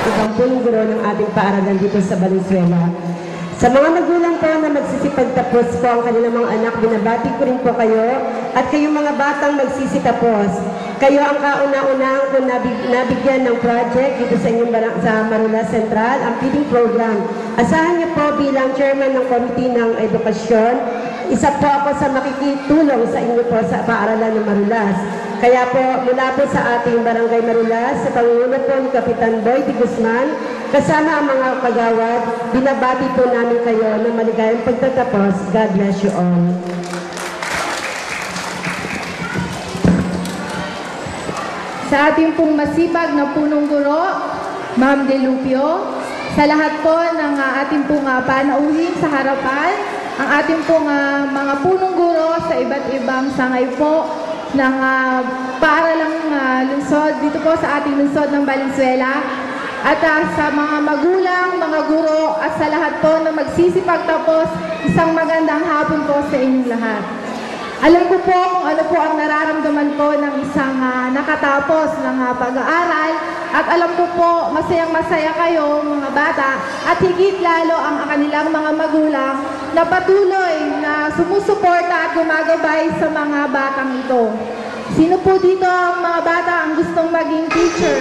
Ibang punong guro ng ating paaralan dito sa Valenzuela. Sa mga magulang po na magsisipagtapos po ang kanilang mga anak, binabati ko rin po kayo at kayong mga batang magsisitapos. Kayo ang kauna-unang kung nabigyan ng project dito sa inyong sa Marula Central, ang feeding program. Asahan niyo po bilang chairman ng Committee ng Edukasyon, isa po ako sa makikitulong sa inyo po sa paaralan ng Marulas. Kaya po, mula po sa ating Barangay Marulas, sa pangunguna po ni Kapitan Boy de Guzman, kasama ang mga kagawad, binabati po namin kayo ng maligayang pagtatapos. God bless you all. Sa ating pong masipag na punong guro, Ma'am Delupio, sa lahat po ng ating pong panauhin sa harapan, ang ating pong mga punong guro sa iba't ibang sangay po ng paaralang lungsod, dito po sa ating lungsod ng Valenzuela, at sa mga magulang, mga guro, at sa lahat po na magsisipagtapos, isang magandang hapon po sa inyong lahat. Alam ko po kung ano po ang nararamdaman po ng isang nakatapos ng pag-aaral, at alam ko po masayang-masaya kayo mga bata, at higit lalo ang kanilang mga magulang na patuloy na sumusuporta at gumagabay sa mga batang ito. Sino po dito ang mga bata ang gustong maging teacher?